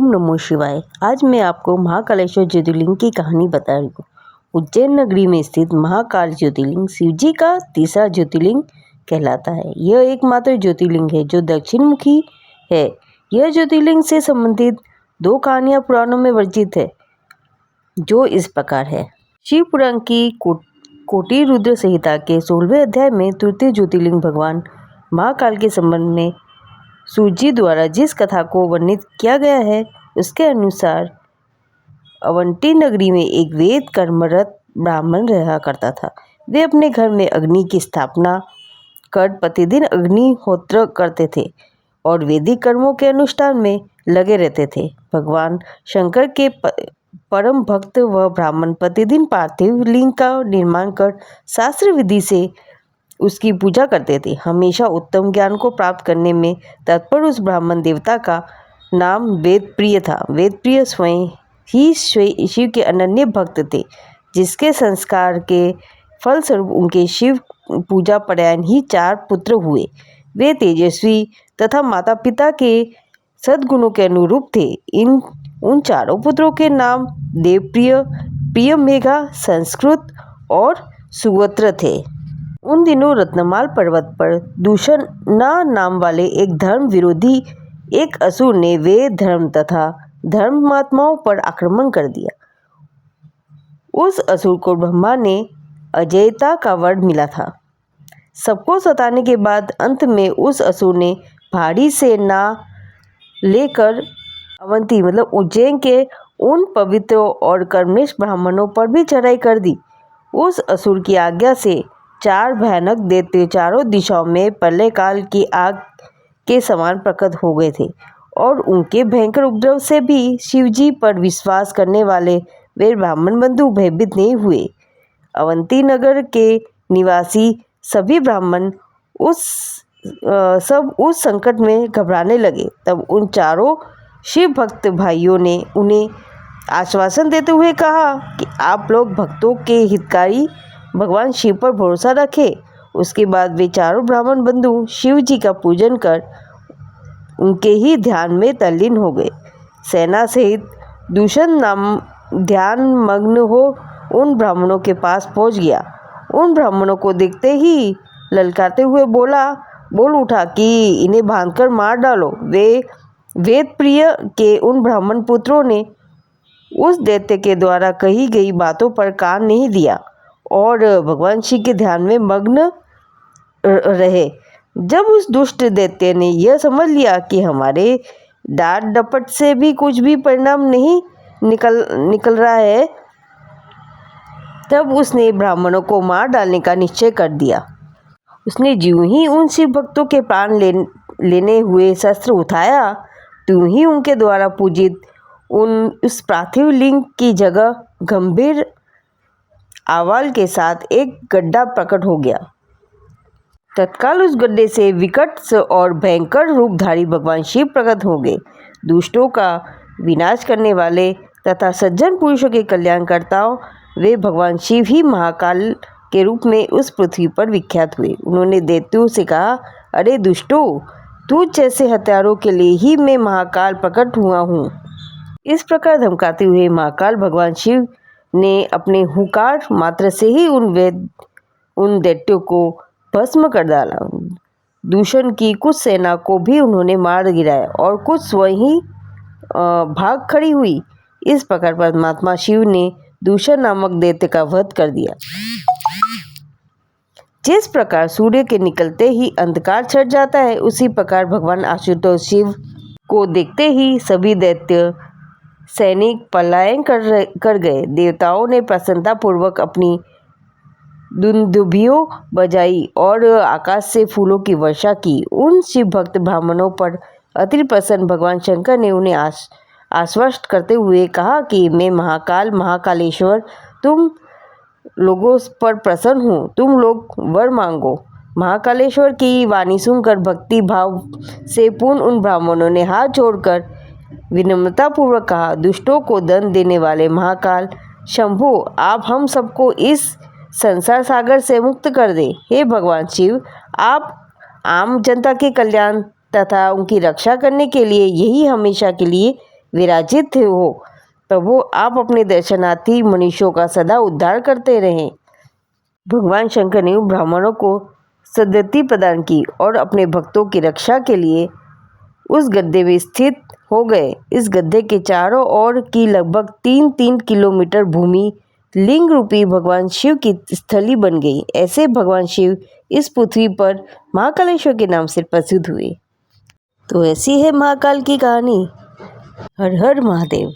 नमो शिवाय। आज मैं आपको महाकालेश्वर ज्योतिर्लिंग की कहानी बता रही हूँ। उज्जैन नगरी में स्थित महाकाल ज्योतिर्लिंग शिवजी का तीसरा ज्योतिर्लिंग कहलाता है। यह एकमात्र ज्योतिर्लिंग है जो दक्षिण मुखी है। यह ज्योतिर्लिंग से संबंधित दो कहानियां पुराणों में वर्जित है, जो इस प्रकार है। शिव पुराण की कोटि रुद्र संहिता के 16वें अध्याय में तृतीय ज्योतिर्लिंग भगवान महाकाल के संबंध में सूजी द्वारा जिस कथा को वर्णित किया गया है, उसके अनुसार अवंती नगरी में एक वेद कर्मरत ब्राह्मण रहा करता था। वे अपने घर में अग्नि की स्थापना कर प्रतिदिन अग्निहोत्र करते थे और वैदिक कर्मों के अनुष्ठान में लगे रहते थे। भगवान शंकर के परम भक्त व ब्राह्मण प्रतिदिन पार्थिव लिंग का निर्माण कर शास्त्र विधि से उसकी पूजा करते थे। हमेशा उत्तम ज्ञान को प्राप्त करने में तत्पर उस ब्राह्मण देवता का नाम वेदप्रिय था। वेदप्रिय स्वयं ही शिव के अनन्य भक्त थे, जिसके संस्कार के फलस्वरूप उनके शिव पूजा परायण ही 4 पुत्र हुए। वे तेजस्वी तथा माता पिता के सद्गुणों के अनुरूप थे। उन चारों पुत्रों के नाम देवप्रिय, प्रियमेघा, संस्कृत और सुवत्र थे। उन दिनों रत्नमाल पर्वत पर दूषणा नाम वाले एक धर्म विरोधी एक असुर ने वेद धर्म तथा धर्म महात्माओं पर आक्रमण कर दिया। उस असुर को ब्रह्मा ने अजेयता का वर मिला था। सबको सताने के बाद अंत में उस असुर ने भारी सेना लेकर अवंती मतलब उज्जैन के उन पवित्रों और कर्मनिष्ठ ब्राह्मणों पर भी चढ़ाई कर दी। उस असुर की आज्ञा से 4 भयानक दैत्य चारों दिशाओं में प्रलय काल की आग के समान प्रकट हो गए थे और उनके भयंकर उपद्रव से भी शिवजी पर विश्वास करने वाले वे ब्राह्मण बंधु भयभीत नहीं हुए। अवंती नगर के निवासी सभी ब्राह्मण उस संकट में घबराने लगे। तब उन चारों शिव भक्त भाइयों ने उन्हें आश्वासन देते हुए कहा कि आप लोग भक्तों के हितकारी भगवान शिव पर भरोसा रखें। उसके बाद वे चारों ब्राह्मण बंधु शिव जी का पूजन कर उनके ही ध्यान में तल्लीन हो गए। सेना सहित दूषण नाम ध्यान मग्न हो उन ब्राह्मणों के पास पहुंच गया। उन ब्राह्मणों को देखते ही ललकारते हुए बोल उठा कि इन्हें बांधकर मार डालो। वे वेद प्रिय के उन ब्राह्मण पुत्रों ने उस दैत्य के द्वारा कही गई बातों पर कान नहीं दिया और भगवान शिव के ध्यान में मग्न रहे। जब उस दुष्ट दैत्य ने यह समझ लिया कि हमारे डांट डपट से भी कुछ भी परिणाम नहीं निकल रहा है, तब उसने ब्राह्मणों को मार डालने का निश्चय कर दिया। उसने ज्यों ही उन शिव भक्तों के प्राण लेने हुए शस्त्र उठाया, त्यों ही उनके द्वारा पूजित उस पार्थिव लिंग की जगह गंभीर आवाज के साथ एक गड्ढा प्रकट हो गया। तत्काल उस गड्ढे से विकट और भयंकर रूपधारी भगवान शिव प्रकट हो गए। दुष्टों का विनाश करने वाले तथा सज्जन पुरुषों के कल्याणकर्ताओं वे भगवान शिव ही महाकाल के रूप में उस पृथ्वी पर विख्यात हुए। उन्होंने दैत्यों से कहा, अरे दुष्टों, तुझ जैसे हत्यारों के लिए ही मैं महाकाल प्रकट हुआ हूँ। इस प्रकार धमकाते हुए महाकाल भगवान शिव ने अपने हुंकार मात्र से ही उन दैत्यों को भस्म कर डाला। दूषण की कुछ सेना को भी उन्होंने मार गिराया और कुछ स्वयं ही भाग खड़ी हुई। इस प्रकार परमात्मा शिव ने दूषण नामक दैत्य का वध कर दिया। जिस प्रकार सूर्य के निकलते ही अंधकार छट जाता है, उसी प्रकार भगवान आशुतोष शिव को देखते ही सभी दैत्य सैनिक पलायन कर गए। देवताओं ने प्रसन्नतापूर्वक अपनी दुंदुभियों बजाई और आकाश से फूलों की वर्षा की। उन शिव भक्त ब्राह्मणों पर अति प्रसन्न भगवान शंकर ने उन्हें आश्वस्त करते हुए कहा कि मैं महाकालेश्वर तुम लोगों पर प्रसन्न हूँ, तुम लोग वर मांगो। महाकालेश्वर की वाणी सुनकर भक्ति भाव से पूर्ण उन ब्राह्मणों ने हाथ जोड़कर विनम्रतापूर्वक कहा, दुष्टों को दंड देने वाले महाकाल शंभु, आप हम सबको इस संसार सागर से मुक्त कर दे। हे भगवान शिव, आप आम जनता के कल्याण तथा उनकी रक्षा करने के लिए यही हमेशा के लिए विराजित हो। प्रभु आप अपने दर्शनार्थी मनुष्यों का सदा उद्धार करते रहें। भगवान शंकर ने ब्राह्मणों को सद्गति प्रदान की और अपने भक्तों की रक्षा के लिए उस गड्ढे में स्थित हो गए। इस गड्ढे के चारों ओर की लगभग 3-3 किलोमीटर भूमि लिंग रूपी भगवान शिव की स्थली बन गई। ऐसे भगवान शिव इस पृथ्वी पर महाकालेश्वर के नाम से प्रसिद्ध हुए। तो ऐसी है महाकाल की कहानी। हर हर महादेव।